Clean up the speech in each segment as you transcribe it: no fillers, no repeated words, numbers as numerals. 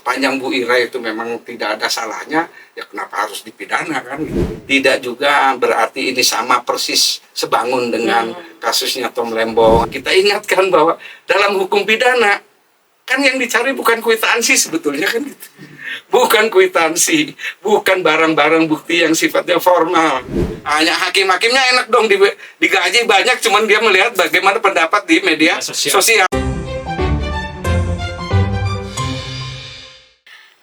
sepanjang Bu Ira itu memang tidak ada salahnya, ya kenapa harus dipidana kan? Tidak juga berarti ini sama persis sebangun dengan kasusnya Tom Lembong. Kita ingatkan bahwa dalam hukum pidana kan yang dicari bukan kwitansi sebetulnya kan gitu. Bukan kwitansi, bukan barang-barang bukti yang sifatnya formal. Hanya hakim-hakimnya enak dong digaji banyak, cuman dia melihat bagaimana pendapat di media sosial.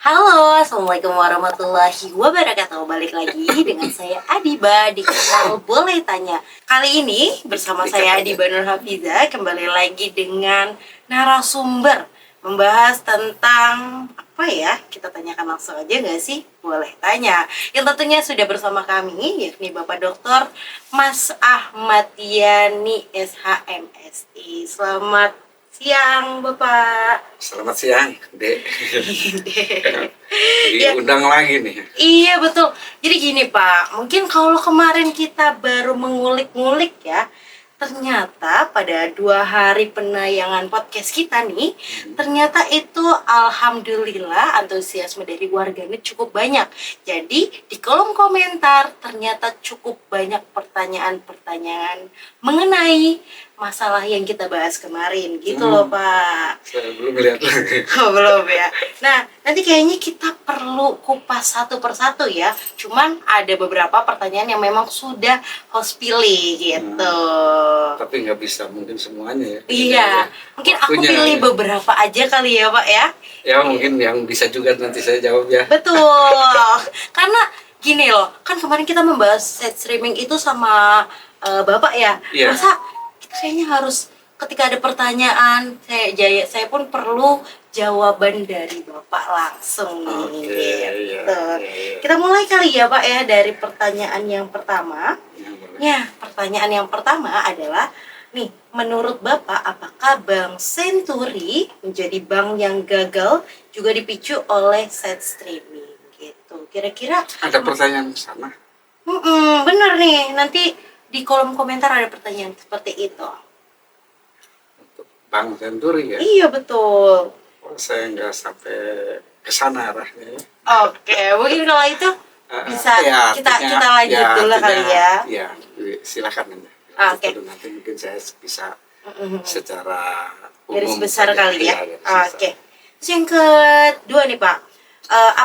Halo, Assalamualaikum warahmatullahi wabarakatuh. Balik lagi dengan saya Adiba di channel Boleh Tanya. Kali ini bersama saya Adiba Nur Hafiza kembali lagi dengan narasumber membahas tentang apa ya? Kita tanyakan langsung aja nggak sih? Boleh Tanya. Yang tentunya sudah bersama kami yakni Bapak Dr. Mas Ahmad Yani SHMSI. Selamat siang, Bapak. Selamat siang, Dek. Diundang lagi nih. Iya, betul. Jadi gini, Pak. Mungkin kalau kemarin kita baru mengulik-ngulik ya, ternyata pada 2 hari penayangan podcast kita nih, ternyata itu alhamdulillah antusiasme dari warganet cukup banyak. Jadi di kolom komentar ternyata cukup banyak pertanyaan-pertanyaan mengenai masalah yang kita bahas kemarin gitu loh, Pak. Saya belum lihat lagi. Oh, belum ya. Nah, nanti kayaknya kita perlu kupas satu persatu ya. Cuman ada beberapa pertanyaan yang memang sudah host pilih gitu. Tapi nggak bisa mungkin semuanya ya. Iya, mungkin aku Waktunya, pilih ya. beberapa aja kali ya, Pak ya. Ya mungkin yang bisa juga nanti saya jawab ya. Betul. Karena gini loh, kan kemarin kita membahas set streaming itu sama Bapak ya. Iya. Masa kita kayaknya harus ketika ada pertanyaan, saya pun perlu jawaban dari Bapak langsung nih. Oke, gitu. iya. Kita mulai kali ya, Pak ya, dari pertanyaan yang pertama. Ya, boleh. Ya, pertanyaan yang pertama adalah, nih, menurut Bapak, apakah Bank Senturi menjadi bank yang gagal juga dipicu oleh set streaming? Gitu. Kira-kira Ada pertanyaan ke sana? bener nih, nanti di kolom komentar ada pertanyaan seperti itu. Untuk Bank Senturi ya? Iya, betul. Oh, saya nggak sampai ke sana arahnya ya. Oke, mungkin kalau itu bisa Ya, kita artinya- lanjut dulu kali ya. Ya, silakan aja. Oke. Dulu, nanti mungkin saya bisa secara Garis umum besar saja. kali ya. Iya, garis besar. Oke. Terus yang kedua nih, Pak.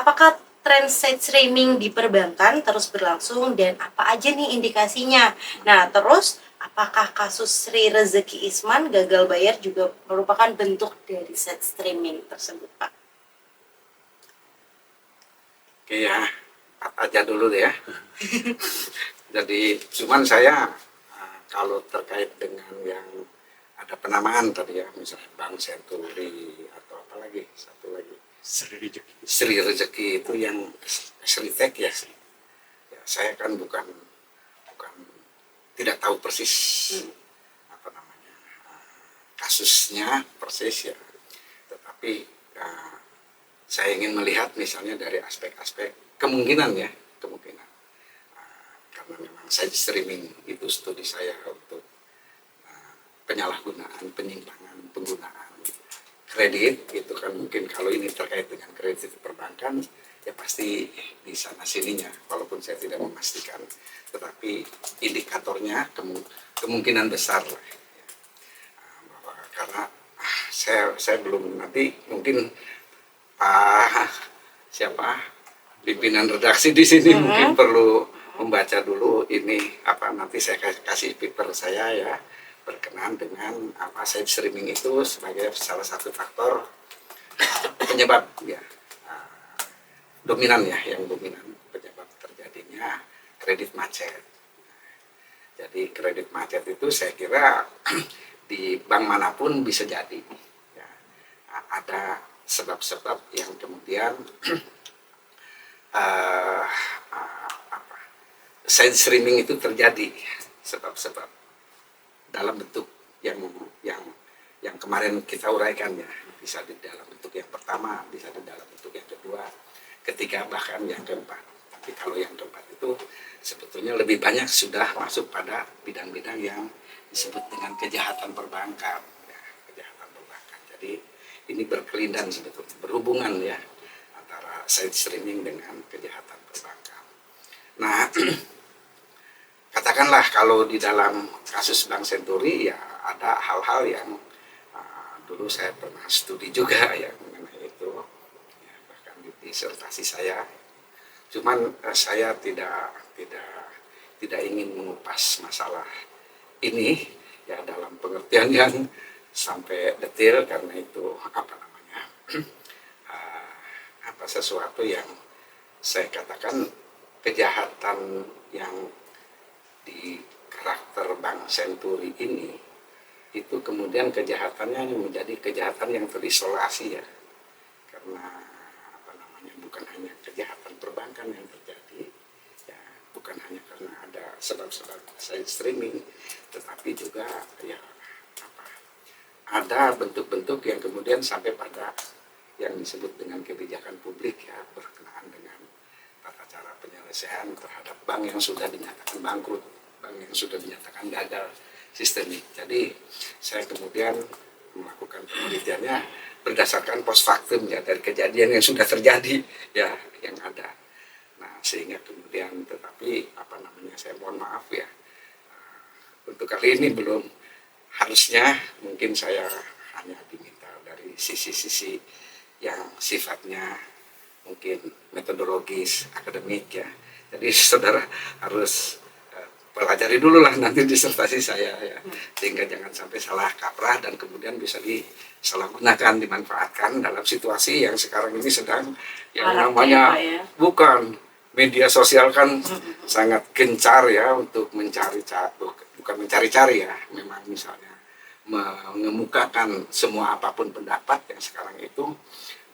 Apakah tren set streaming di perbankan terus berlangsung dan apa aja nih indikasinya? Nah, terus apakah kasus Sri Rezeki Isman gagal bayar juga merupakan bentuk dari set streaming tersebut, Pak? Oke ya, aja dulu deh ya. Jadi cuman saya kalau terkait dengan yang ada penamaan tadi ya, misalnya Bank Senturi atau apa lagi, satu lagi Sri Rezeki itu yang Sritek ya. Ya, saya kan bukan tidak tahu persis apa namanya kasusnya persis ya, tetapi saya ingin melihat misalnya dari aspek-aspek kemungkinan karena memang saya streaming itu studi saya untuk penyalahgunaan, penyimpangan, penggunaan kredit gitu kan. Mungkin kalau ini terkait dengan kredit perbankan ya pasti di sana sininya, walaupun saya tidak memastikan, tetapi indikatornya kemungkinan besar lah ya. Bahwa karena saya belum, nanti mungkin pimpinan redaksi di sini mungkin perlu membaca dulu ini nanti saya kasih paper saya ya, berkenaan dengan side streaming itu sebagai salah satu faktor penyebab ya, dominan ya, yang dominan penyebab terjadinya kredit macet. Jadi kredit macet itu saya kira di bank manapun bisa jadi ya, ada sebab-sebab yang kemudian side streaming itu terjadi, sebab-sebab dalam bentuk yang kemarin kita uraikan ya, bisa di dalam bentuk yang pertama, bisa di dalam bentuk yang kedua, ketiga, bahkan yang keempat. Tapi kalau yang keempat itu sebetulnya lebih banyak sudah masuk pada bidang-bidang yang disebut dengan kejahatan perbankan ya, kejahatan perbankan. Jadi ini berkelindan sebetulnya, berhubungan ya side streaming dengan kejahatan perbankan. Nah, katakanlah kalau di dalam kasus Bank Senturi ya ada hal-hal yang dulu saya pernah studi juga ya mengenai itu, ya, bahkan di disertasi saya. Cuman saya tidak ingin mengupas masalah ini ya dalam pengertian yang sampai detail, karena itu apa namanya sesuatu yang saya katakan kejahatan yang di karakter Bank Senturi ini itu kemudian kejahatannya menjadi kejahatan yang terisolasi ya, karena apa namanya bukan hanya kejahatan perbankan yang terjadi ya, bukan hanya karena ada sebab-sebab side streaming, tetapi juga ya ada bentuk-bentuk yang kemudian sampai pada yang disebut dengan kebijakan publik ya, berkenaan dengan tata cara penyelesaian terhadap bank yang sudah dinyatakan bangkrut, bank yang sudah dinyatakan gagal sistemik. Jadi saya kemudian melakukan penelitiannya berdasarkan post factum ya, dari kejadian yang sudah terjadi ya yang ada. Nah sehingga kemudian, tetapi apa namanya, saya mohon maaf ya, untuk kali ini belum, harusnya mungkin saya hanya diminta dari sisi-sisi yang sifatnya mungkin metodologis, akademik ya. Jadi saudara harus pelajari dulu lah nanti disertasi saya ya, sehingga jangan sampai salah kaprah dan kemudian bisa disalahgunakan, dimanfaatkan dalam situasi yang sekarang ini sedang yang namanya bukan media sosial kan sangat gencar ya untuk mencari, bukan mencari-cari ya, memang misalnya mengemukakan semua apapun pendapat yang sekarang itu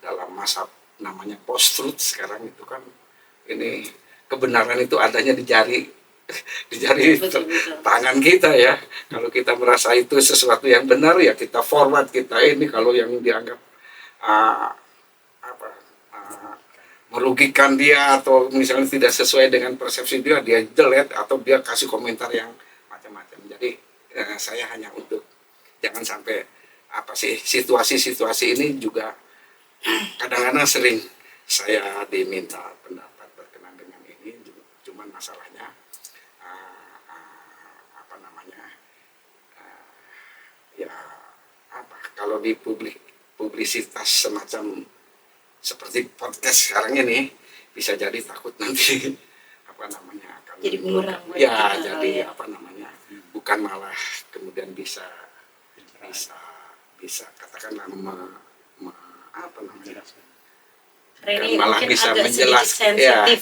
dalam masa namanya post truth sekarang itu kan, ini kebenaran itu adanya di jari tangan kita ya. Kalau kita merasa itu sesuatu yang benar ya kita forward, kita ini, kalau yang dianggap merugikan dia atau misalnya tidak sesuai dengan persepsi dia delete atau dia kasih komentar yang macam-macam. Jadi saya hanya untuk jangan sampai situasi-situasi ini juga kadang-kadang sering saya diminta pendapat berkenaan dengan ini, cuman masalahnya kalau di publisitas semacam seperti podcast sekarang ini bisa jadi takut nanti akan jadi bumerang ya, jadi bukan malah kemudian bisa katakanlah ini malah mungkin bisa agak menjelaskan sensitif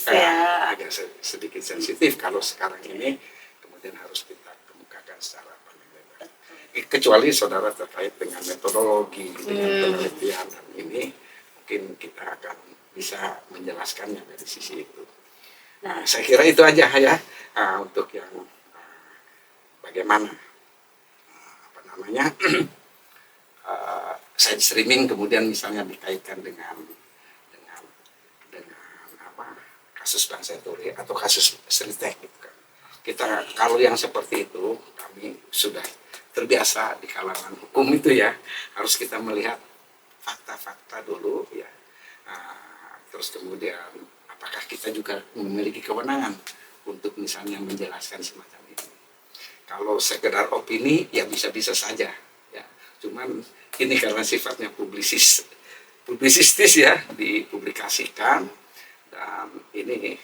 agak sedikit sensitif kalau sekarang ini kemudian harus kita kemukakan secara paling lebar. Kecuali saudara terkait dengan metodologi, dengan penelitian dan ini mungkin kita akan bisa menjelaskannya dari sisi itu. Nah, saya kira itu aja ya untuk yang bagaimana side streaming kemudian misalnya dikaitkan dengan kasus Bank Senturi atau kasus Sritek gitu kan. Kita kalau yang seperti itu kami sudah terbiasa di kalangan hukum itu ya, harus kita melihat fakta-fakta dulu ya. Terus kemudian apakah kita juga memiliki kewenangan untuk misalnya menjelaskan semacam ini. Kalau sekedar opini ya bisa-bisa saja ya. Cuman ini karena sifatnya publisistis ya, dipublikasikan, dan ini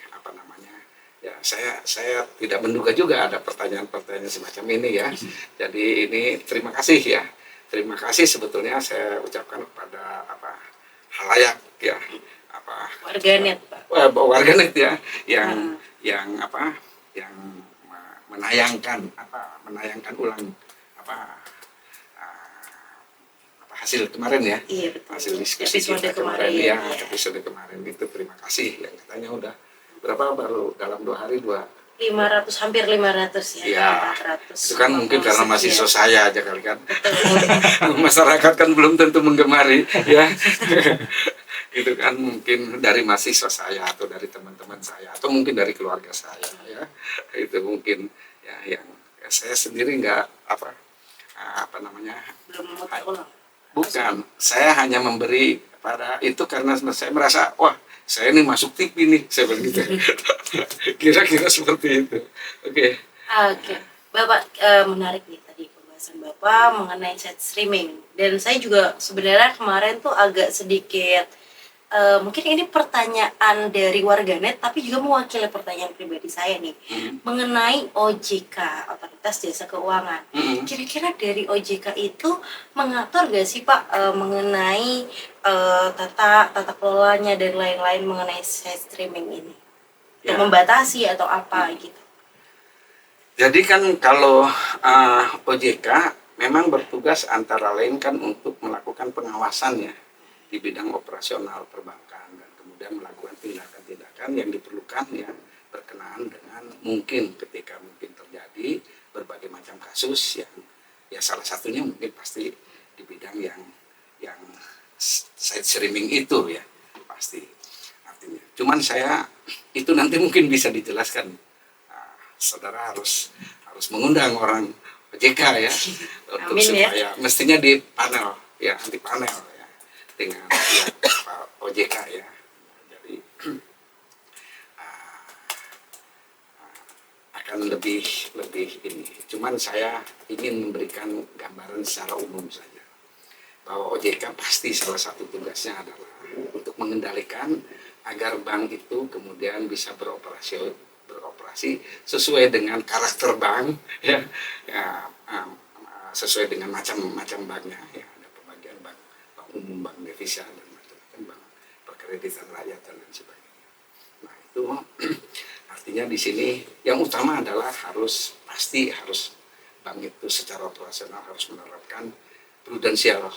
ya saya tidak menduga juga ada pertanyaan-pertanyaan semacam ini ya. Jadi ini terima kasih ya, terima kasih sebetulnya saya ucapkan kepada halayak ya, warganet Pak, warganet ya, yang menayangkan ulang hasil kemarin ya, iya, betul. hasil diskusi kita kemarin ya, episode kemarin itu. Terima kasih yang katanya udah berapa, baru dalam 2 hari 500 hampir 500 ya, 400. Itu kan mungkin karena mahasiswa saya aja kali kan. Masyarakat kan belum tentu menggemari ya. Itu kan mungkin dari mahasiswa saya atau dari teman-teman saya atau mungkin dari keluarga saya ya. Itu mungkin ya yang saya sendiri nggak belum mau ulang. Bukan, saya hanya memberi pada itu karena saya merasa wah saya nih masuk TV nih, saya bilang gitu. Kira-kira seperti itu. Oke. Oke, Bapak menarik nih tadi pembahasan Bapak mengenai chat streaming. Dan saya juga sebenarnya kemarin tuh agak sedikit mungkin ini pertanyaan dari warganet, tapi juga mewakili pertanyaan pribadi saya nih mengenai OJK, Otoritas Jasa Keuangan. Kira-kira dari OJK itu mengatur gak sih Pak mengenai tata kelolanya dan lain-lain mengenai chat streaming ini? Untuk Ya. membatasi atau apa gitu? Jadi kan kalau OJK memang bertugas antara lain kan untuk melakukan pengawasan ya di bidang operasional perbankan dan kemudian melakukan tindakan-tindakan yang diperlukan ya berkenaan dengan mungkin ketika mungkin terjadi berbagai macam kasus yang ya salah satunya mungkin pasti di bidang yang side streaming itu ya pasti artinya. Cuman saya itu nanti mungkin bisa dijelaskan. Saudara harus mengundang orang OJK ya untuk Amin, ya. supaya mestinya di panel ya di panel ya dengan pihak OJK ya. Jadi akan lebih ini. Cuman saya ingin memberikan gambaran secara umum saja bahwa OJK pasti salah satu tugasnya adalah untuk mengendalikan agar bank itu kemudian bisa beroperasi sesuai dengan karakter bank ya, sesuai dengan macam banknya ya, ada pembagian bank umum, bank devisa dan macam-macam bank perkreditan rakyat dan lain sebagainya. Nah itu artinya di sini yang utama adalah pasti harus bank itu secara operasional harus menerapkan prudensial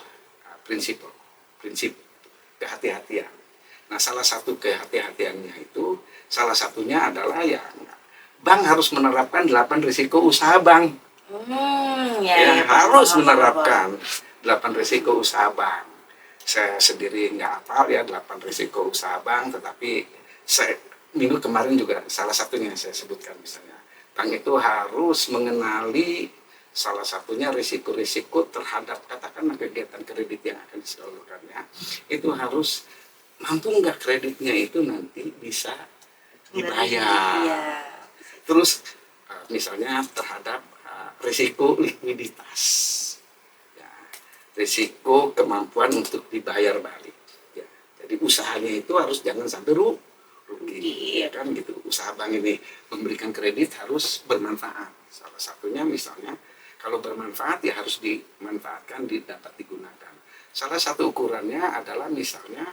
prinsip kehati-hatian. Nah salah satu kehati-hatiannya itu salah satunya adalah ya bank harus menerapkan 8 risiko usaha bank. Harus menerapkan 8 risiko usaha bank. Saya sendiri nggak hafal ya 8 risiko usaha bank, tetapi minggu kemarin juga salah satunya saya sebutkan misalnya bank itu harus mengenali salah satunya risiko-risiko terhadap katakanlah kegiatan kredit yang akan disalurkannya itu harus mampu nggak kreditnya itu nanti bisa dibayar. Terus misalnya terhadap risiko likuiditas, ya, risiko kemampuan untuk dibayar balik. Ya. Jadi usahanya itu harus jangan sampai rugi, ya kan gitu. Usaha bank ini memberikan kredit harus bermanfaat. Salah satunya misalnya kalau bermanfaat ya harus dimanfaatkan, dapat digunakan. Salah satu ukurannya adalah misalnya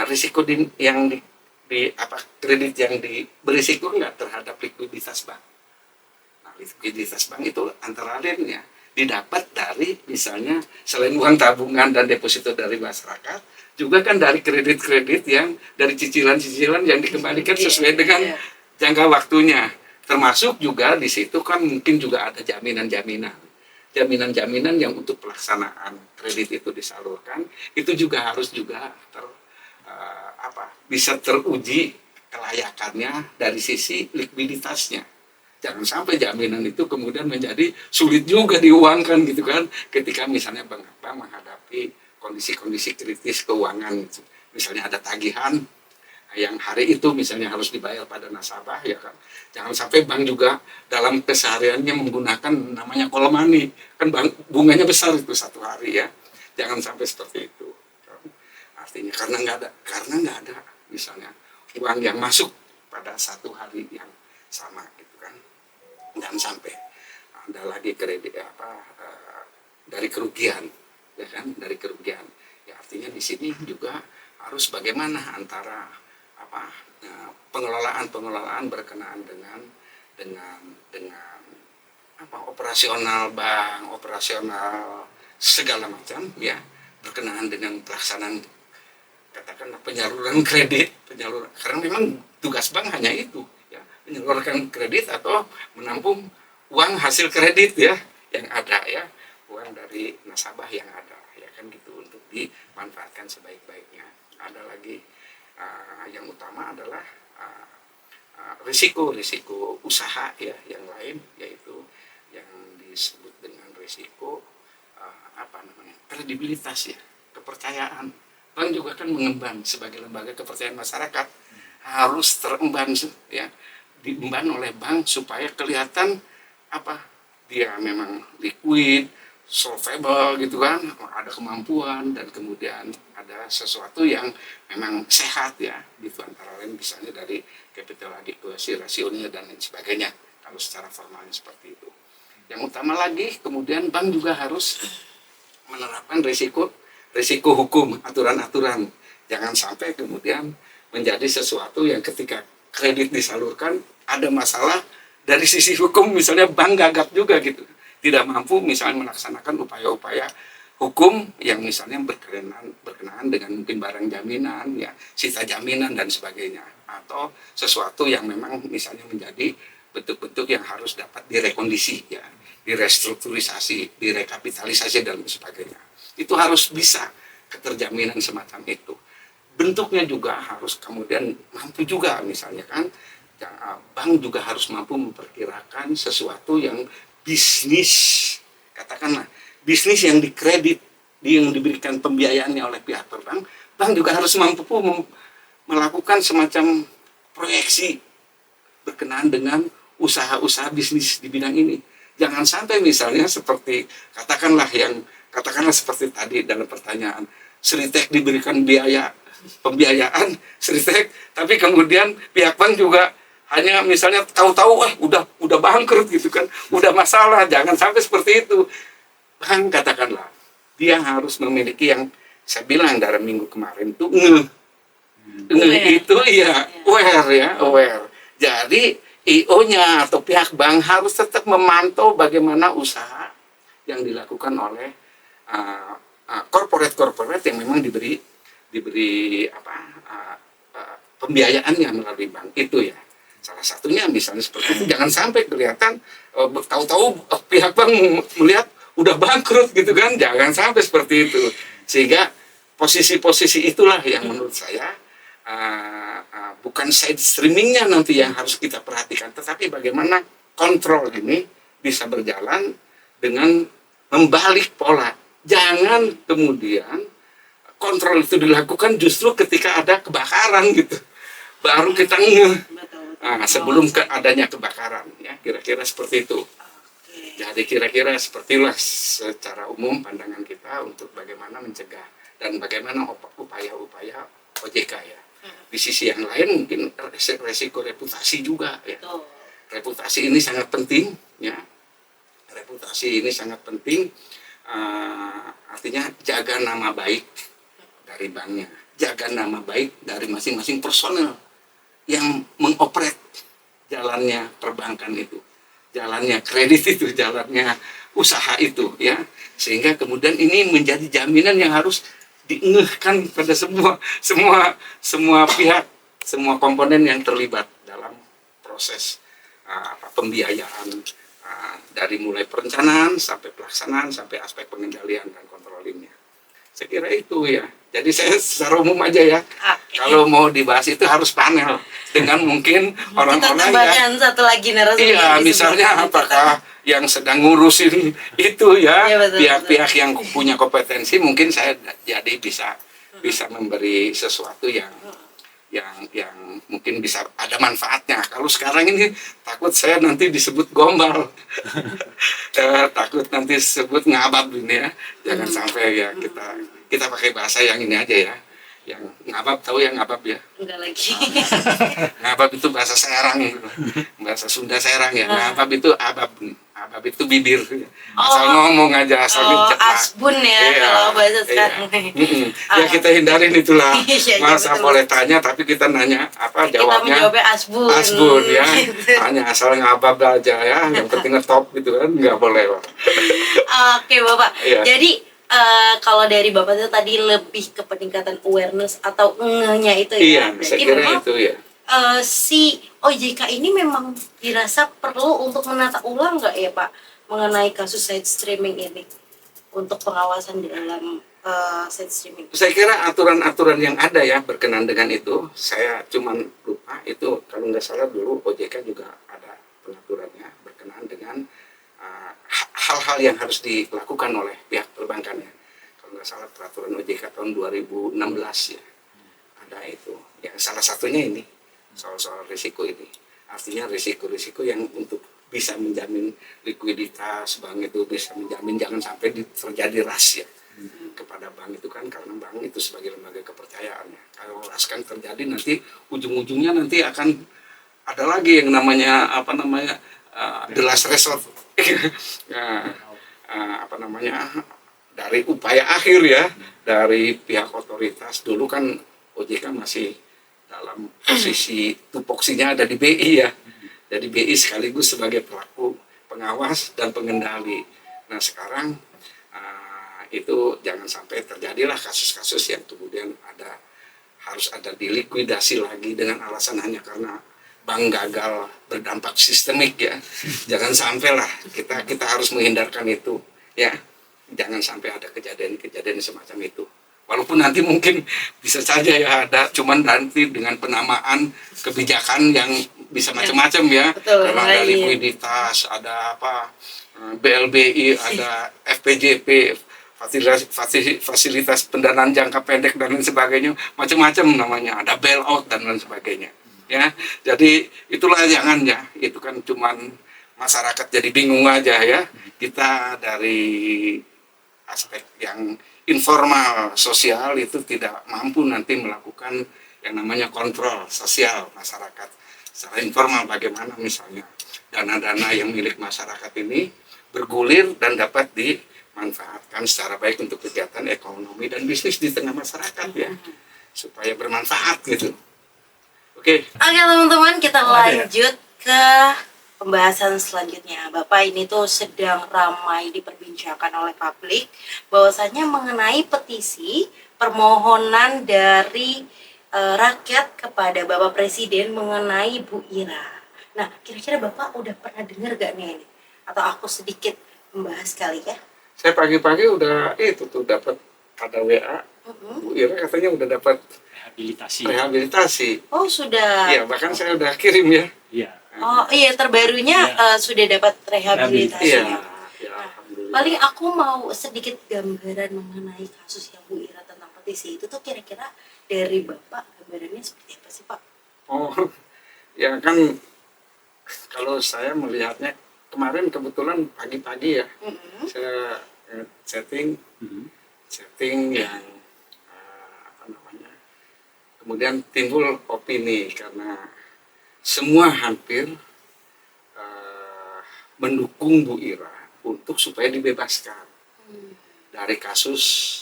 risiko kredit yang berisiko nggak terhadap likuiditas bank. Nah, likuiditas bank itu antara lain ya didapat dari misalnya selain uang tabungan dan deposito dari masyarakat, juga kan dari kredit-kredit yang dari cicilan-cicilan yang dikembalikan sesuai dengan jangka waktunya. Termasuk juga di situ kan mungkin juga ada jaminan-jaminan yang untuk pelaksanaan kredit itu disalurkan, itu juga harus juga bisa teruji kelayakannya dari sisi likuiditasnya. Jangan sampai jaminan itu kemudian menjadi sulit juga diuangkan gitu kan, ketika misalnya bank menghadapi kondisi-kondisi kritis keuangan gitu. Misalnya ada tagihan yang hari itu misalnya harus dibayar pada nasabah ya kan, jangan sampai bank juga dalam kesehariannya menggunakan namanya call money kan, bank bunganya besar itu satu hari ya, jangan sampai seperti itu. Artinya karena nggak ada misalnya uang yang masuk pada satu hari yang sama gitu kan, dan sampai ada lagi kredit dari kerugian ya kan, dari kerugian ya, artinya di sini juga harus bagaimana antara pengelolaan berkenaan dengan operasional bank, operasional segala macam ya, berkenaan dengan pelaksanaan katakanlah penyaluran kredit, karena memang tugas bank hanya itu ya, menyalurkan kredit atau menampung uang hasil kredit ya yang ada ya, uang dari nasabah yang ada ya kan gitu, untuk dimanfaatkan sebaik-baiknya. Ada lagi yang utama adalah risiko usaha ya yang lain, yaitu yang disebut dengan risiko kredibilitas ya, kepercayaan bank juga kan mengemban sebagai lembaga kepercayaan masyarakat, harus teremban ya, diemban oleh bank supaya kelihatan apa dia memang liquid, solvable gitu kan, ada kemampuan dan kemudian ada sesuatu yang memang sehat ya, gitu antara lain misalnya dari capital adequacy rasionya dan lain sebagainya kalau secara formalnya seperti itu. Yang utama lagi kemudian bank juga harus menerapkan risiko hukum, aturan-aturan. Jangan sampai kemudian menjadi sesuatu yang ketika kredit disalurkan ada masalah dari sisi hukum, misalnya bank gagap juga gitu, tidak mampu misalnya melaksanakan upaya-upaya hukum yang misalnya berkenaan dengan mungkin barang jaminan, ya sisa jaminan dan sebagainya, atau sesuatu yang memang misalnya menjadi bentuk-bentuk yang harus dapat direkondisi, ya, direstrukturisasi, direkapitalisasi dan sebagainya. Itu harus bisa keterjaminan semacam itu. Bentuknya juga harus kemudian mampu juga, misalnya kan bank juga harus mampu memperkirakan sesuatu yang bisnis, katakanlah bisnis yang dikredit, yang diberikan pembiayaannya oleh pihak perbank, bank juga harus mampu melakukan semacam proyeksi berkenaan dengan usaha-usaha bisnis di bidang ini. Jangan sampai misalnya seperti katakanlah seperti tadi dalam pertanyaan, Sritek diberikan pembiayaan Sritek, tapi kemudian pihak bank juga hanya misalnya tahu-tahu udah bangkrut gitu kan, udah masalah. Jangan sampai seperti itu. Bank katakanlah dia harus memiliki yang saya bilang dari minggu kemarin itu itu ya aware. Jadi IO-nya atau pihak bank harus tetap memantau bagaimana usaha yang dilakukan oleh corporate yang memang diberi pembiayaannya melalui bank itu ya. Salah satunya misalnya seperti itu, jangan sampai kelihatan tahu-tahu pihak bank melihat udah bangkrut gitu kan, jangan sampai seperti itu. Sehingga posisi-posisi itulah yang menurut saya bukan side streamingnya nanti yang harus kita perhatikan, tetapi bagaimana kontrol ini bisa berjalan dengan membalik pola. Jangan kemudian kontrol itu dilakukan justru ketika ada kebakaran gitu, baru kita sebelum adanya kebakaran, ya kira-kira seperti itu. Jadi kira-kira sepertilah secara umum pandangan kita untuk bagaimana mencegah dan bagaimana upaya-upaya OJK ya. Di sisi yang lain mungkin resiko reputasi juga ya. Reputasi ini sangat penting ya. Reputasi ini sangat penting, artinya jaga nama baik dari banknya, jaga nama baik dari masing-masing personel yang mengoperate jalannya perbankan itu, jalannya kredit itu, jalannya usaha itu ya. Sehingga kemudian ini menjadi jaminan yang harus diengehkan pada semua pihak, semua komponen yang terlibat dalam proses pembiayaan, dari mulai perencanaan sampai pelaksanaan sampai aspek pengendalian dan kontrolingnya. Saya kira itu ya. Jadi saya secara umum aja ya. Kalau mau dibahas itu harus panel dengan mungkin orang-orang yang satu lagi narasumber. Iya, misalnya apakah yang sedang ngurusin itu ya, pihak-pihak yang punya kompetensi, mungkin saya jadi bisa memberi sesuatu yang mungkin bisa ada manfaatnya. Kalau sekarang ini takut saya nanti disebut gombal, takut nanti disebut ngabab ini ya. Jangan sampai ya kita pakai bahasa yang ini aja ya. Yang ngabab, tahu ya ngabab ya? Enggak lagi. Ngabab itu bahasa Serang, bahasa Sunda Serang ya. Ngabab itu abab itu bibir. Asal ngomong aja, asal cepat. Asbun ya, kalau bahasa sekarang. Ya kita hindarin itulah. Masa betul. boleh tanya tapi kita nanya apa jawabnya? Kita menjawabnya asbun. Asbun ya. Hanya asal ngabab aja ya. Yang penting ngetop gitu kan, nggak boleh Pak. Oke Bapak. Iya. Jadi kalau dari Bapak itu tadi lebih ke peningkatan awareness atau ngehnya itu ya. Iya, saya kira itu ya. Si OJK ini memang dirasa perlu untuk menata ulang nggak ya Pak mengenai kasus side streaming ini untuk pengawasan di dalam side streaming? Saya kira aturan-aturan yang ada ya berkenaan dengan itu, saya cuman lupa itu kalau nggak salah dulu OJK juga ada pengaturannya berkenaan dengan hal-hal yang harus dilakukan oleh pihak perbankannya. Kalau nggak salah peraturan OJK tahun 2016 ya, ada itu. Yang salah satunya ini soal risiko ini. Artinya risiko-risiko yang untuk bisa menjamin likuiditas bank itu, bisa menjamin jangan sampai terjadi ras ya kepada bank itu kan, karena bank itu sebagai lembaga kepercayaan ya. Kalau ras kan terjadi nanti ujung-ujungnya nanti akan ada lagi yang namanya the last resort. Nah, dari upaya akhir ya dari pihak otoritas. Dulu kan OJK masih dalam posisi tupoksinya ada di BI ya, jadi BI sekaligus sebagai pelaku pengawas dan pengendali. Nah sekarang itu jangan sampai terjadilah kasus-kasus yang kemudian harus ada dilikuidasi lagi dengan alasan hanya karena bank gagal berdampak sistemik ya. Jangan sampai lah, kita harus menghindarkan itu ya. Jangan sampai ada kejadian-kejadian semacam itu. Walaupun nanti mungkin bisa saja ya ada, cuman nanti dengan penamaan kebijakan yang bisa macam-macam ya. Betul, karena ada likuiditas, ada BLBI, ada FPJP, fasilitas pendanaan jangka pendek dan lain sebagainya, macam-macam namanya, ada bailout dan lain sebagainya. Ya, jadi itulah jangan ya, itu kan cuman masyarakat jadi bingung aja ya. Kita dari aspek yang informal sosial itu tidak mampu nanti melakukan yang namanya kontrol sosial masyarakat secara informal, bagaimana misalnya dana-dana yang milik masyarakat ini bergulir dan dapat dimanfaatkan secara baik untuk kegiatan ekonomi dan bisnis di tengah masyarakat ya, supaya bermanfaat gitu. Oke, teman-teman, kita lanjut ke pembahasan selanjutnya. Bapak, ini tuh sedang ramai diperbincangkan oleh publik bahwasanya mengenai petisi permohonan dari rakyat kepada Bapak Presiden mengenai Bu Ira. Nah, kira-kira Bapak udah pernah dengar gak nih ini? Atau aku sedikit membahas kali ya? Saya pagi-pagi udah dapat ada WA. Bu Ira katanya udah dapat rehabilitasi. Oh, sudah. Iya, bahkan saya udah kirim ya. Iya. Oh iya, terbarunya sudah dapat rehabilitasinya. Ya, Nah, alhamdulillah. paling aku mau sedikit gambaran mengenai kasus yang Bu Ira tentang petisi itu tuh kira-kira dari Bapak gambarannya seperti apa sih Pak? Oh, ya kan kalau saya melihatnya kemarin kebetulan pagi-pagi ya, saya setting yang kemudian timbul opini karena semua hampir mendukung Bu Ira untuk supaya dibebaskan dari kasus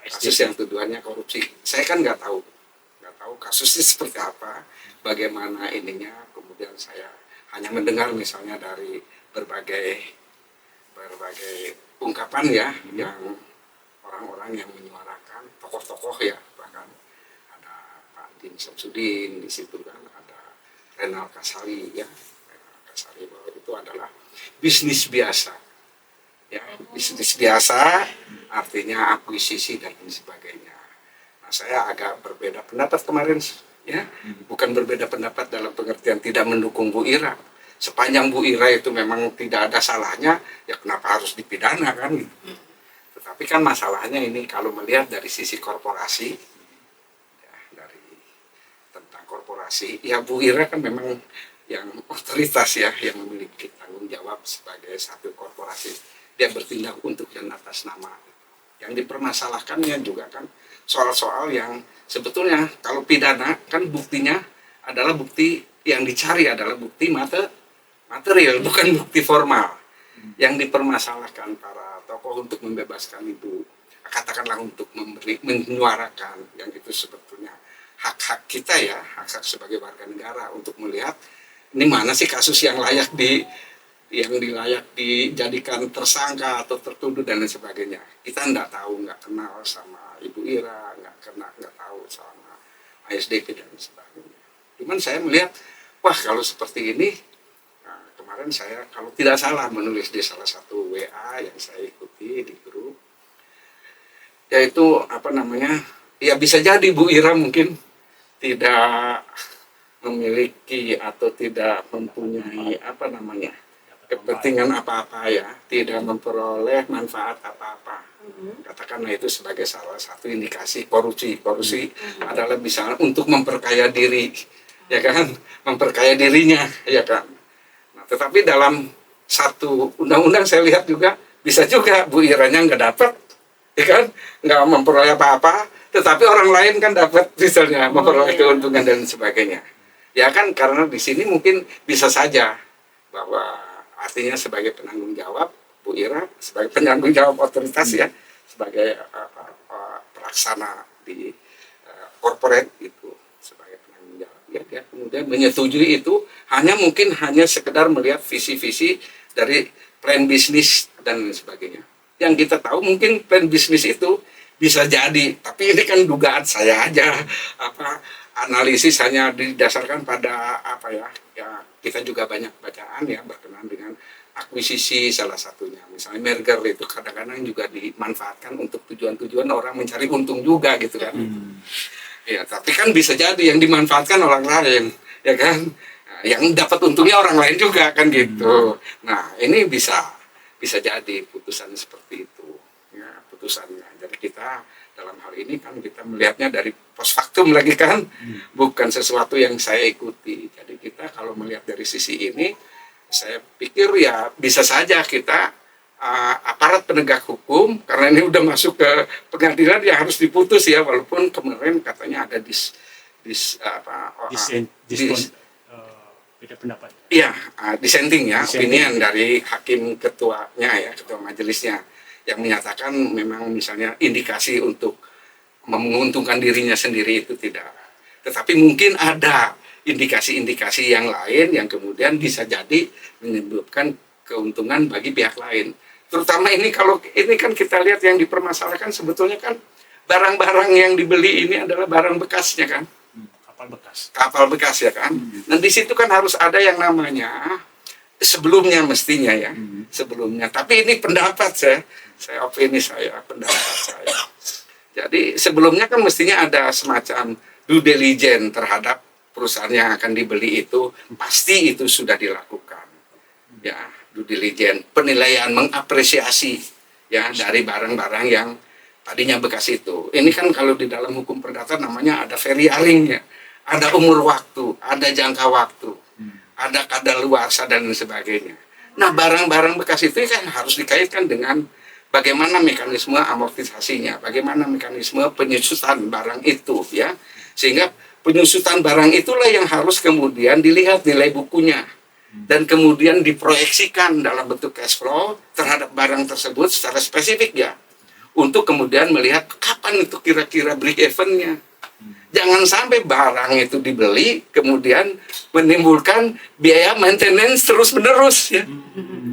kasus yang tuduhannya korupsi. Saya kan nggak tahu kasusnya seperti apa, bagaimana ininya. Kemudian saya hanya mendengar misalnya dari berbagai ungkapan ya, yang orang-orang yang menyuarakan, tokoh-tokoh ya, bahkan ada Pak Din Samsudin di situ kan, ada Renal Kasali ya, bahwa itu adalah bisnis biasa ya, bisnis biasa artinya akuisisi dan lain sebagainya. Nah, saya agak berbeda pendapat kemarin ya, bukan berbeda pendapat dalam pengertian tidak mendukung Bu Ira. Sepanjang Bu Ira itu memang tidak ada salahnya, ya kenapa harus dipidana kan gitu. Tetapi kan masalahnya ini kalau melihat dari sisi korporasi ya, dari tentang korporasi, ya Bu Ira kan memang yang otoritas ya, yang memiliki tanggung jawab sebagai satu korporasi. Dia bertindak untuk dan atas nama. Yang dipermasalahkannya juga kan soal-soal yang sebetulnya kalau pidana kan buktinya adalah bukti yang dicari adalah bukti material, bukan bukti formal. Yang dipermasalahkan para tokoh untuk membebaskan itu, katakanlah untuk menyuarakan yang itu sebetulnya hak-hak kita ya, hak-hak sebagai warga negara untuk melihat ini mana sih kasus yang layak dijadikan tersangka atau tertuduh dan lain sebagainya. Kita nggak tahu, nggak kenal sama Ibu Ira, nggak tahu sama ASDP dan sebagainya. Cuman saya melihat, wah kalau seperti ini, nah, kemarin saya kalau tidak salah menulis di salah satu WA yang saya ikuti di grup, yaitu ya bisa jadi Bu Ira mungkin tidak memiliki atau tidak mempunyai kepentingan apa-apa ya, tidak memperoleh manfaat apa-apa Katakanlah itu sebagai salah satu indikasi korupsi. Korupsi adalah misalnya untuk memperkaya diri, ya kan, memperkaya dirinya, ya kan. Nah, tetapi dalam satu undang-undang saya lihat juga bisa juga Bu Iranya nggak dapat, ya kan, nggak memperoleh apa-apa, tetapi orang lain kan dapat misalnya memperoleh keuntungan dan sebagainya. Ya kan, karena di sini mungkin bisa saja bahwa artinya sebagai penanggung jawab Bu Ira, sebagai penanggung jawab otoritas ya, sebagai pelaksana di corporate itu, sebagai penanggung jawab ya, dia kemudian menyetujui itu mungkin hanya sekedar melihat visi-visi dari plan bisnis dan sebagainya. Yang kita tahu mungkin plan bisnis itu bisa jadi, tapi ini kan dugaan saya aja, analisis hanya didasarkan pada kita juga banyak bacaan ya berkenaan dengan akuisisi salah satunya, misalnya merger itu kadang-kadang juga dimanfaatkan untuk tujuan-tujuan orang mencari untung juga gitu kan. Ya, tapi kan bisa jadi yang dimanfaatkan orang lain, ya kan, yang dapat untungnya orang lain juga kan gitu. Nah ini bisa jadi putusan seperti itu ya, putusannya. Jadi kita dalam hal ini kan kita melihatnya dari post factum lagi kan, bukan sesuatu yang saya ikuti. Jadi kita kalau melihat dari sisi ini, saya pikir ya bisa saja kita aparat penegak hukum, karena ini udah masuk ke pengadilan ya harus diputus ya, walaupun kemarin katanya ada beda pendapat. Iya, dissenting ya, opinion dari hakim ketuanya ya, ketua majelisnya, yang menyatakan memang misalnya indikasi untuk menguntungkan dirinya sendiri itu tidak. Tetapi mungkin ada indikasi-indikasi yang lain yang kemudian bisa jadi menyebabkan keuntungan bagi pihak lain. Terutama ini kalau ini kan kita lihat yang dipermasalahkan sebetulnya kan barang-barang yang dibeli ini adalah barang bekasnya kan. Kapal bekas ya kan. Nah di situ kan harus ada yang namanya sebelumnya mestinya ya, sebelumnya. Tapi ini pendapat pendapat saya. Jadi sebelumnya kan mestinya ada semacam due diligence terhadap perusahaan yang akan dibeli itu, pasti itu sudah dilakukan. Ya, due diligence, penilaian, mengapresiasi ya dari barang-barang yang tadinya bekas itu. Ini kan kalau di dalam hukum perdata namanya ada variaringnya, ada umur waktu, ada jangka waktu, ada kadaluarsa dan sebagainya. Nah, barang-barang bekas itu kan harus dikaitkan dengan bagaimana mekanisme amortisasinya, bagaimana mekanisme penyusutan barang itu ya. Sehingga penyusutan barang itulah yang harus kemudian dilihat nilai bukunya dan kemudian diproyeksikan dalam bentuk cash flow terhadap barang tersebut secara spesifik ya, untuk kemudian melihat kapan itu kira-kira break even-nya. Jangan sampai barang itu dibeli kemudian menimbulkan biaya maintenance terus-menerus ya.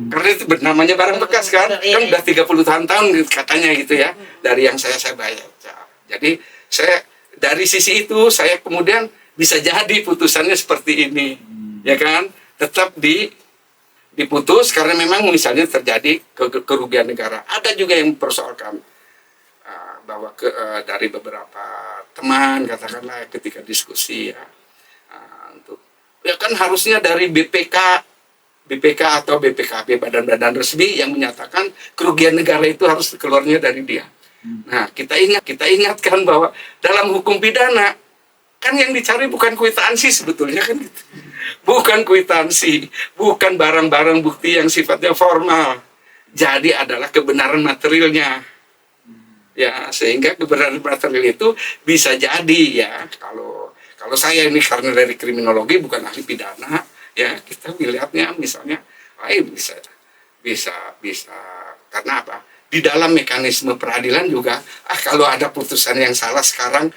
Karena itu namanya barang bekas kan udah 30 tahun katanya gitu ya, dari yang saya baca. Jadi saya dari sisi itu saya kemudian bisa jadi putusannya seperti ini, ya kan, tetap diputus karena memang misalnya terjadi kerugian negara. Ada juga yang mempersoalkan bahwa dari beberapa teman katakanlah ketika diskusi ya, untuk ya kan harusnya dari BPK atau BPKB badan-badan resmi yang menyatakan kerugian negara itu harus keluarnya dari dia. Nah, kita ingatkan bahwa dalam hukum pidana kan yang dicari bukan kwitansi sebetulnya kan gitu. Bukan kwitansi, bukan barang-barang bukti yang sifatnya formal. Jadi adalah kebenaran materialnya. Ya, sehingga kebenaran material itu bisa jadi ya, kalau saya ini karena dari kriminologi bukan ahli pidana ya, kita melihatnya misalnya bisa karena apa? Di dalam mekanisme peradilan juga kalau ada putusan yang salah sekarang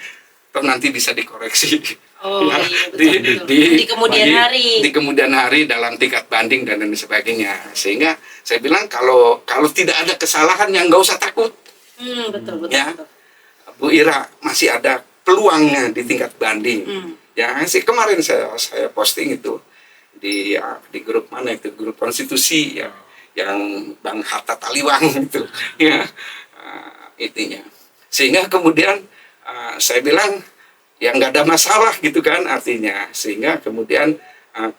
atau nanti bisa dikoreksi. Iya, betul. Di kemudian hari. Di kemudian hari dalam tingkat banding dan lain sebagainya. Sehingga saya bilang kalau tidak ada kesalahan yang nggak usah takut. Betul. Ya, Bu Ira masih ada peluangnya di tingkat banding. Ya, sih kemarin saya posting itu di grup mana itu, grup konstitusi ya, yang Bang Hatta Taliwang itu ya, intinya. Sehingga kemudian saya bilang ya nggak ada masalah gitu kan artinya, sehingga kemudian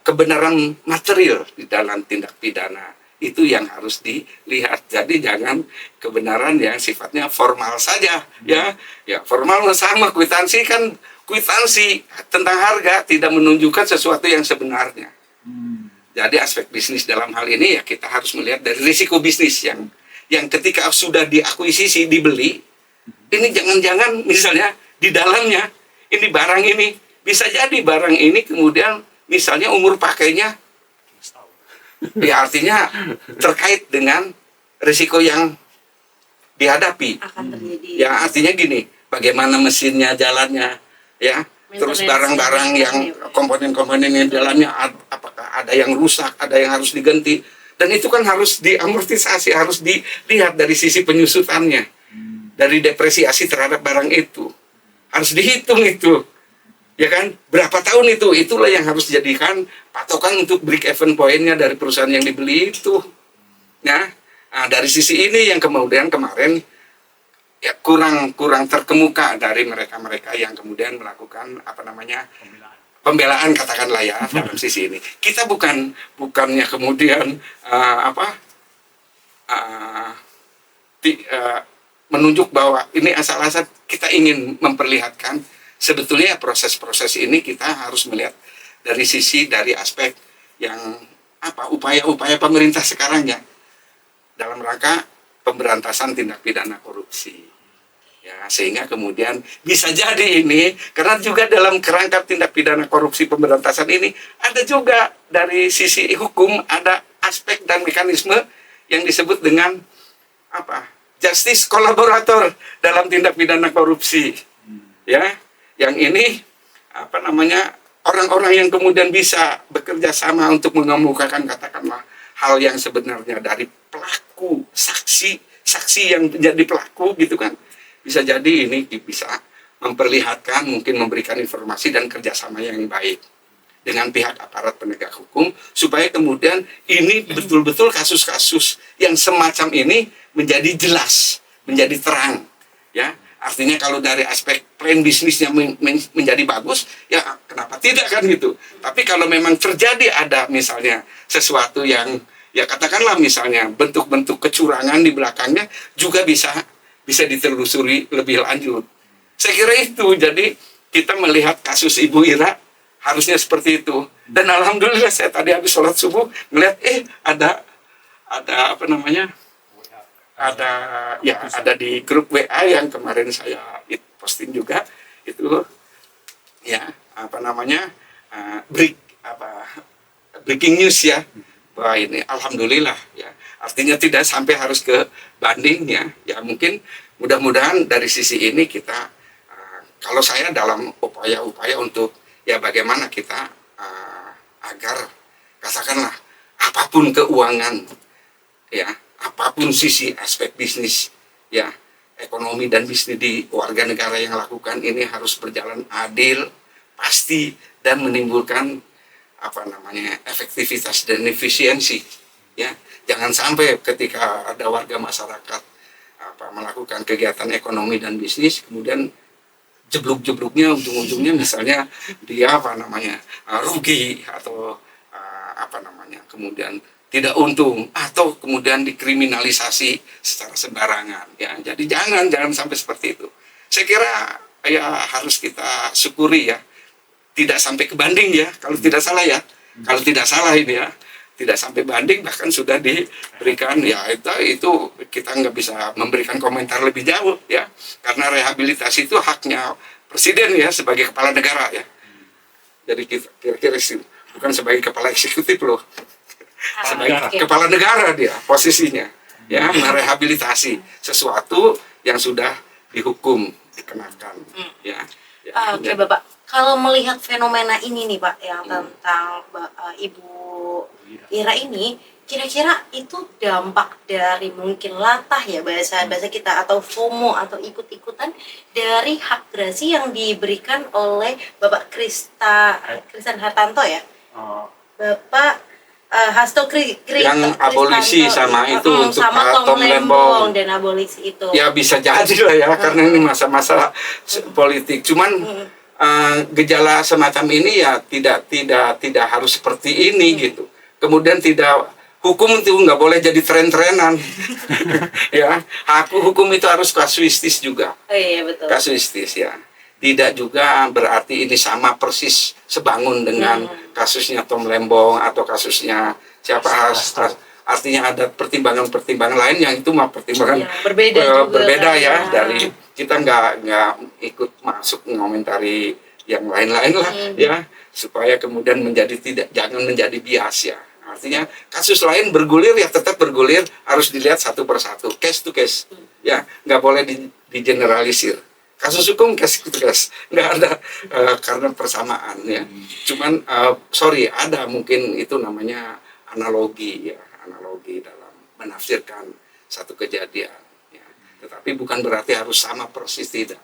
kebenaran material di dalam tindak pidana Itu yang harus dilihat. Jadi jangan kebenaran yang sifatnya formal saja, ya. Ya, formal sama kwitansi kan kwitansi tentang harga tidak menunjukkan sesuatu yang sebenarnya. Jadi aspek bisnis dalam hal ini ya kita harus melihat dari risiko bisnis yang ketika sudah diakuisisi, dibeli, ini jangan-jangan misalnya di dalamnya ini barang ini bisa jadi barang ini kemudian misalnya umur pakainya ya artinya terkait dengan risiko yang dihadapi. Akan terjadi. Ya artinya gini, bagaimana mesinnya jalannya, ya, terus barang-barang yang komponen-komponen yang jalannya apakah ada yang rusak, ada yang harus diganti, dan itu kan harus diamortisasi, harus dilihat dari sisi penyusutannya, dari depresiasi terhadap barang itu, harus dihitung itu. Ya kan, berapa tahun itu, itulah yang harus dijadikan patokan untuk break even point-nya dari perusahaan yang dibeli itu. Ya, nah, dari sisi ini yang kemudian kemarin ya kurang terkemuka dari mereka yang kemudian melakukan pembelaan katakanlah ya dalam sisi ini. Kita bukannya kemudian menunjuk bahwa ini asal-asal, kita ingin memperlihatkan sebetulnya proses-proses ini kita harus melihat dari aspek yang upaya-upaya pemerintah sekarang ya dalam rangka pemberantasan tindak pidana korupsi. Ya, sehingga kemudian bisa jadi ini karena juga dalam kerangka tindak pidana korupsi pemberantasan ini ada juga dari sisi hukum ada aspek dan mekanisme yang disebut dengan justice kolaborator dalam tindak pidana korupsi. Ya, yang ini orang-orang yang kemudian bisa bekerja sama untuk mengemukakan katakanlah hal yang sebenarnya dari pelaku, saksi yang menjadi pelaku gitu kan, bisa jadi ini bisa memperlihatkan, mungkin memberikan informasi dan kerjasama yang baik dengan pihak aparat penegak hukum supaya kemudian ini betul-betul kasus-kasus yang semacam ini menjadi jelas, menjadi terang, ya. Artinya kalau dari aspek plan bisnisnya menjadi bagus, ya kenapa tidak kan gitu. Tapi kalau memang terjadi ada misalnya sesuatu yang, ya katakanlah misalnya bentuk-bentuk kecurangan di belakangnya juga bisa ditelusuri lebih lanjut. Saya kira itu, jadi kita melihat kasus Ibu Ira harusnya seperti itu. Dan alhamdulillah saya tadi habis sholat subuh ngeliat ada ada di grup WA yang kemarin saya posting juga itu ya breaking news ya, bahwa ini alhamdulillah ya artinya tidak sampai harus ke banding ya mungkin mudah-mudahan dari sisi ini kita kalau saya dalam upaya-upaya untuk ya bagaimana kita agar katakanlah apapun keuangan ya apapun sisi aspek bisnis ya ekonomi dan bisnis di warga negara yang lakukan ini harus berjalan adil, pasti dan menimbulkan efektivitas dan efisiensi ya. Jangan sampai ketika ada warga masyarakat melakukan kegiatan ekonomi dan bisnis kemudian jeblok-jebloknya ujung-ujungnya misalnya dia rugi atau kemudian tidak untung atau kemudian dikriminalisasi secara sembarangan ya. Jadi jangan sampai seperti itu. Saya kira ya harus kita syukuri ya, tidak sampai ke banding ya kalau tidak salah ya. Kalau tidak salah ini ya, tidak sampai banding, bahkan sudah diberikan ya itu kita nggak bisa memberikan komentar lebih jauh ya, karena rehabilitasi itu haknya presiden ya sebagai kepala negara ya. Jadi kira-kira bukan sebagai kepala eksekutif loh, sebagai kepala negara dia posisinya ya, merehabilitasi sesuatu yang sudah dihukum dikenakan ya. Oke Bapak, kalau melihat fenomena ini nih Pak yang tentang Ibu Ira ini, kira-kira itu dampak dari mungkin latah ya bahasa kita atau FOMO atau ikut-ikutan dari hak gerasi yang diberikan oleh Bapak Kristan Hartanto ya, Bapak Hasto yang abolisi sama itu untuk sama Tom Lembong dan abolisi itu. Ya bisa jadi lah ya, karena ini masa-masa politik. Cuman gejala semacam ini ya tidak harus seperti ini gitu. Kemudian tidak hukum itu nggak boleh jadi tren-trenan. Ya, hukum itu harus kasuistis juga. Oh iya betul. Kasuistis ya. Tidak juga berarti ini sama persis sebangun dengan kasusnya Tom Lembong atau kasusnya siapa. Artinya ada pertimbangan-pertimbangan lain yang itu mah pertimbangan yang berbeda juga berbeda kan, ya. Dari kita nggak ikut masuk mengomentari yang lain-lain lah ya, supaya kemudian jangan menjadi bias ya. Artinya kasus lain bergulir ya tetap bergulir, harus dilihat satu persatu, case to case ya, nggak boleh digeneralisir. Kasus hukum case to case, nggak ada karena persamaan ya. Cuman ada mungkin itu namanya analogi ya, analogi dalam menafsirkan satu kejadian ya. Tetapi bukan berarti harus sama persis, tidak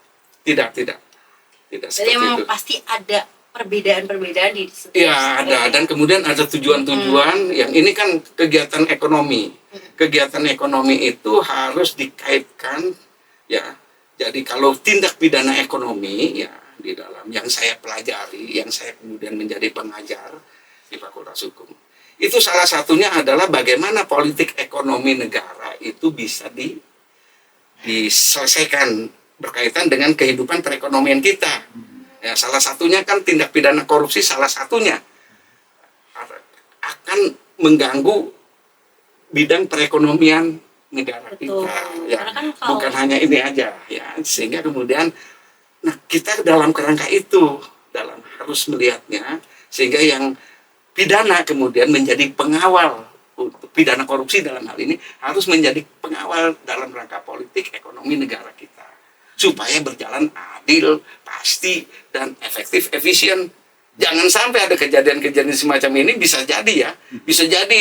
Jadi seperti memang itu. pasti ada perbedaan-perbedaan di setiap. Ya ada, dan kemudian ada tujuan-tujuan yang ini kan kegiatan ekonomi. Kegiatan ekonomi itu harus dikaitkan ya. Jadi kalau tindak pidana ekonomi ya, di dalam yang saya pelajari, yang saya kemudian menjadi pengajar di Fakultas Hukum, itu salah satunya adalah bagaimana politik ekonomi negara itu bisa diselesaikan berkaitan dengan kehidupan perekonomian kita. Ya, salah satunya kan tindak pidana korupsi, salah satunya akan mengganggu bidang perekonomian negara Betul. kita ya. Karena kan Bukan hanya ini aja ya, sehingga kemudian kita dalam kerangka itu harus melihatnya, sehingga yang pidana kemudian menjadi pengawal untuk pidana korupsi dalam hal ini, harus menjadi pengawal dalam rangka politik ekonomi negara kita supaya berjalan adil, pasti, dan efektif, efisien. Jangan sampai ada kejadian-kejadian semacam ini. Bisa jadi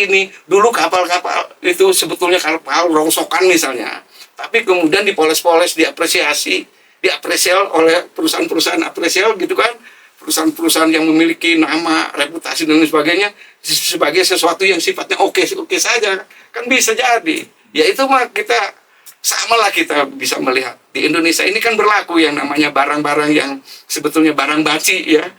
ini dulu kapal-kapal itu sebetulnya kapal rongsokan misalnya, tapi kemudian dipoles-poles, diapresiasi oleh perusahaan-perusahaan apresial gitu kan, perusahaan-perusahaan yang memiliki nama, reputasi dan sebagainya sebagai sesuatu yang sifatnya oke saja, kan bisa jadi. Ya itu mah kita samalah, kita bisa melihat di Indonesia ini kan berlaku yang namanya barang-barang yang sebetulnya barang baci ya,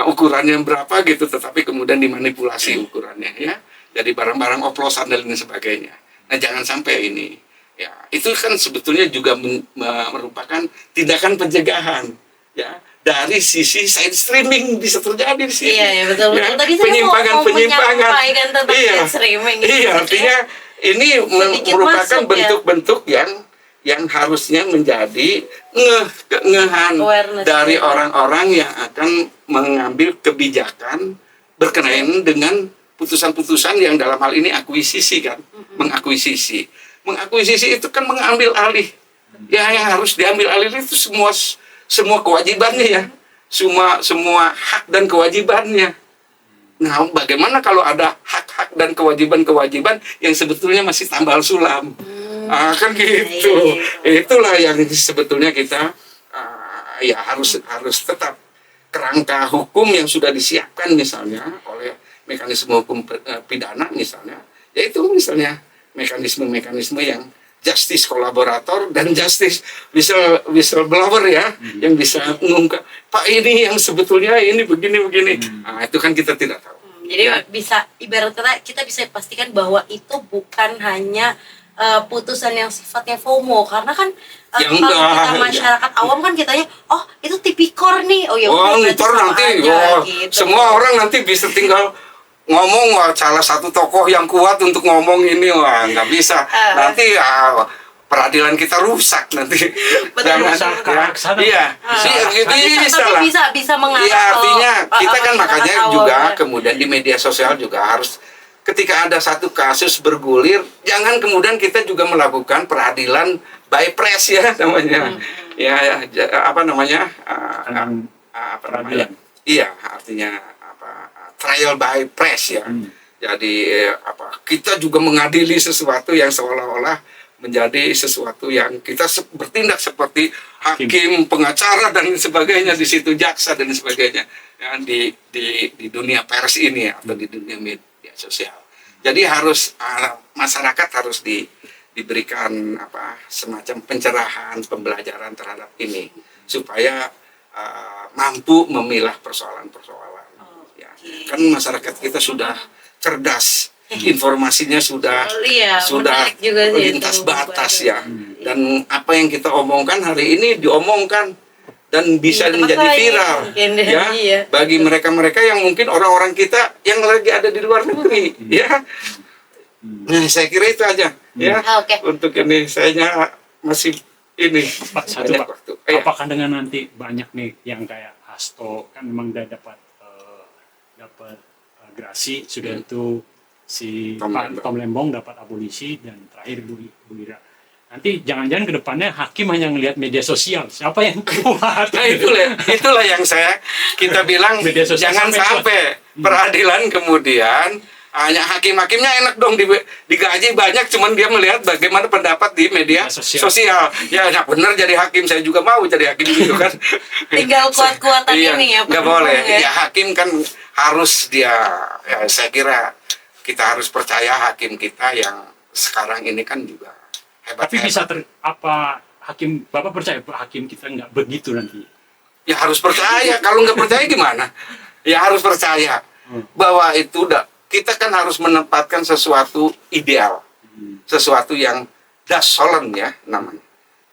ukurannya berapa gitu, tetapi kemudian dimanipulasi ukurannya ya, jadi barang-barang oplosan dan lain sebagainya. Nah jangan sampai ini ya, itu kan sebetulnya juga merupakan tindakan pencegahan ya. Dari sisi side streaming bisa terjadi di sini. Iya betul. Ya, Tadi saya mau menyampaikan tentang side streaming. Iya, artinya ini merupakan bentuk-bentuk yang harusnya menjadi keengehan dari orang-orang yang akan mengambil kebijakan berkenaan dengan putusan-putusan yang dalam hal ini akuisisi kan, mengakuisisi itu kan mengambil alih ya, yang harus diambil alih itu semua kewajibannya ya, semua hak dan kewajibannya. Nah, bagaimana kalau ada hak-hak dan kewajiban-kewajiban yang sebetulnya masih tambal sulam? Kan gitu. Itulah yang sebetulnya kita ya harus tetap kerangka hukum yang sudah disiapkan misalnya oleh mekanisme hukum pidana misalnya, yaitu misalnya mekanisme-mekanisme yang justice kolaborator dan justice whistleblower ya, yang bisa mengungkap, Pak ini yang sebetulnya ini begini. Nah, itu kan kita tidak tahu. Jadi bisa ibarat kata kita bisa pastikan bahwa itu bukan hanya putusan yang sifatnya FOMO, karena kan kalau kita masyarakat awam kan kitanya itu tipikor nih, ntar nanti gitu. Semua orang nanti bisa tinggal ngomong salah satu tokoh yang kuat untuk ngomong ini, nggak bisa. Nanti peradilan kita rusak nanti. Betul. Iya, bisa mengarah. Iya, artinya kita kan makanya juga kemudian di media sosial juga harus, ketika ada satu kasus bergulir, jangan kemudian kita juga melakukan peradilan by press ya namanya. Apa namanya? Iya, artinya trial by press ya. Jadi kita juga mengadili sesuatu yang seolah-olah menjadi sesuatu yang kita bertindak seperti hakim, pengacara dan sebagainya di situ, jaksa dan sebagainya ya, di dunia pers ini atau di dunia media sosial. Jadi harus masyarakat harus diberikan semacam pencerahan, pembelajaran terhadap ini supaya mampu memilah persoalan-persoalan. Kan masyarakat kita sudah cerdas informasinya sudah Iya, menarik juga sih lintas itu, batas baru. ya. Dan apa yang kita omongkan hari ini diomongkan dan bisa Di tempat menjadi lain viral mungkin, ya iya. bagi mereka-mereka yang mungkin orang-orang kita yang lagi ada di luar negeri ya. Nah, saya kira itu aja ya. Oke. Untuk ini saya masih ini Pak, satu banyak Pak, waktu. Iya. apakah dengan nanti banyak nih yang kayak Hasto kan memang udah dapat gerasi sudah itu si Tom Pak Lembong. Tom Lembong dapat abolisi dan terakhir Bu Ira. Nanti jangan-jangan ke depannya hakim hanya ngelihat media sosial siapa yang kuat. Nah, itulah yang kita bilang Media sosial jangan sampai peradilan kemudian hanya hakim-hakimnya enak dong digaji banyak, cuman dia melihat bagaimana pendapat di media sosial. Ya, nah benar jadi hakim, saya juga mau jadi hakim gitu kan. Tinggal kuat-kuatan Iya, ini ya. nggak boleh. Ya hakim kan harus dia, ya, saya kira kita harus percaya hakim kita yang sekarang ini kan juga hebat. Tapi bisa apa hakim Bapak percaya Pak hakim kita nggak begitu nanti? Ya harus percaya. Kalau nggak percaya gimana? Ya harus percaya bahwa itu kita kan harus menempatkan sesuatu ideal, sesuatu yang dasolen ya namanya.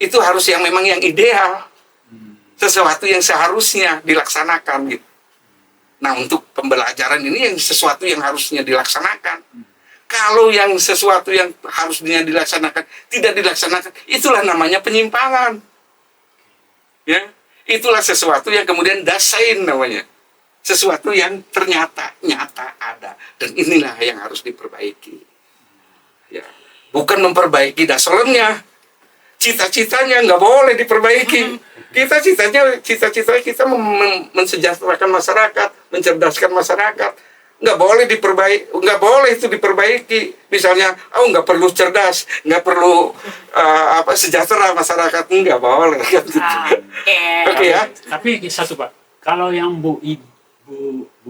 Itu harus yang memang yang ideal, sesuatu yang seharusnya dilaksanakan gitu. Nah, untuk pembelajaran ini yang sesuatu yang harusnya dilaksanakan. Kalau yang sesuatu yang harusnya dilaksanakan tidak dilaksanakan, itulah namanya penyimpangan. Ya, itulah sesuatu yang kemudian dasain namanya. Sesuatu yang ternyata nyata ada, dan inilah yang harus diperbaiki. Ya, bukan memperbaiki dasolennya, cita-citanya nggak boleh diperbaiki. Cita-cita kita mensejahterakan masyarakat, mencerdaskan masyarakat. Nggak boleh itu diperbaiki. Misalnya, nggak perlu cerdas, nggak perlu sejahtera masyarakat, nggak boleh. Oke ya. Tapi satu Pak, kalau yang Bu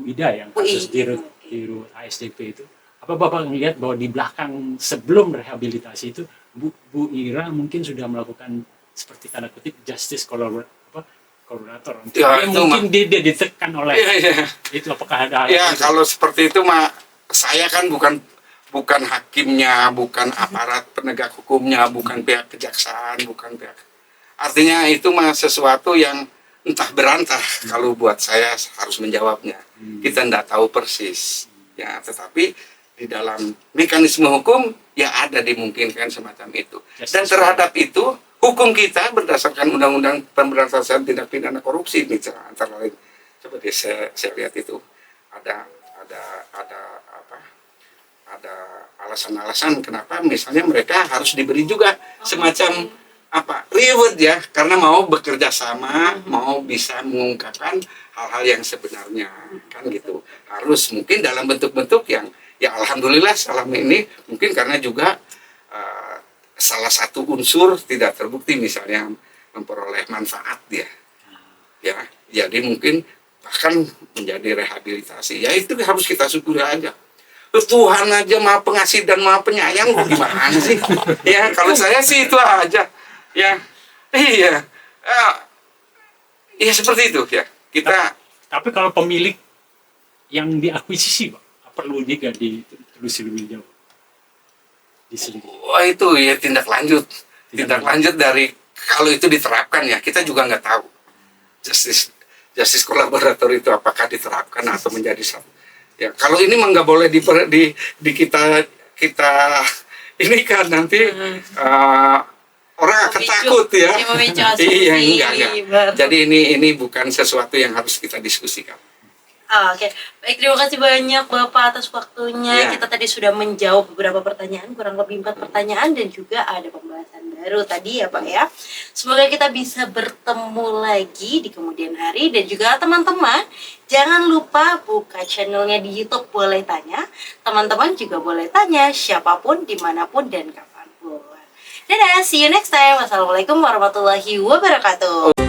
Ida yang kasus I. di ASDP itu, apa Bapak melihat bahwa di belakang sebelum rehabilitasi itu Bu Ira mungkin sudah melakukan seperti tanda kutip justice kolaborator. Ya, mungkin dia ditekan oleh itu, apakah ada hal ya itu? kalau seperti itu saya kan bukan hakimnya, bukan aparat penegak hukumnya, bukan pihak kejaksaan, bukan pihak. Artinya itu sesuatu yang entah berantah kalau buat saya harus menjawabnya. Kita tidak tahu persis. Ya, tetapi di dalam mekanisme hukum ya ada dimungkinkan semacam itu. Dan terhadap itu hukum kita berdasarkan Undang-Undang Pemberantasan Tindak Pidana Korupsi misalnya, antara lain seperti saya lihat itu ada alasan-alasan kenapa misalnya mereka harus diberi juga semacam reward ya, karena mau bekerja sama, mau bisa mengungkapkan hal-hal yang sebenarnya kan gitu. Harus mungkin dalam bentuk-bentuk yang ya alhamdulillah selama ini mungkin karena juga salah satu unsur tidak terbukti misalnya memperoleh manfaat dia. Ya, jadi mungkin bahkan menjadi rehabilitasi. Ya itu harus kita syukuri aja. Tuhan aja Maha Pengasih dan Maha Penyayang, gimana sih? Ya kalau saya sih itu aja. Ya, iya, ya seperti itu ya. Tapi kalau pemilik yang diakuisisi, Pak, perlu juga ditelusuri lebih jauh. Wah itu ya tindak lanjut dari kalau itu diterapkan ya kita juga nggak tahu. Justice kolaborator itu apakah diterapkan atau menjadi satu. Ya kalau ini mah nggak boleh di kita ini kan nanti. Orang akan takut ya. Iya, enggak. Jadi ini bukan sesuatu yang harus kita diskusikan. Oke, baik, terima kasih banyak Bapak atas waktunya. Ya. Kita tadi sudah menjawab beberapa pertanyaan, kurang lebih 4 pertanyaan, dan juga ada pembahasan baru tadi ya Pak ya. Semoga kita bisa bertemu lagi di kemudian hari, dan juga teman-teman jangan lupa buka channelnya di YouTube Boleh Tanya. Teman-teman juga boleh tanya siapapun, dimanapun, dan kapanpun. Dadah, see you next time. Wassalamualaikum warahmatullahi wabarakatuh.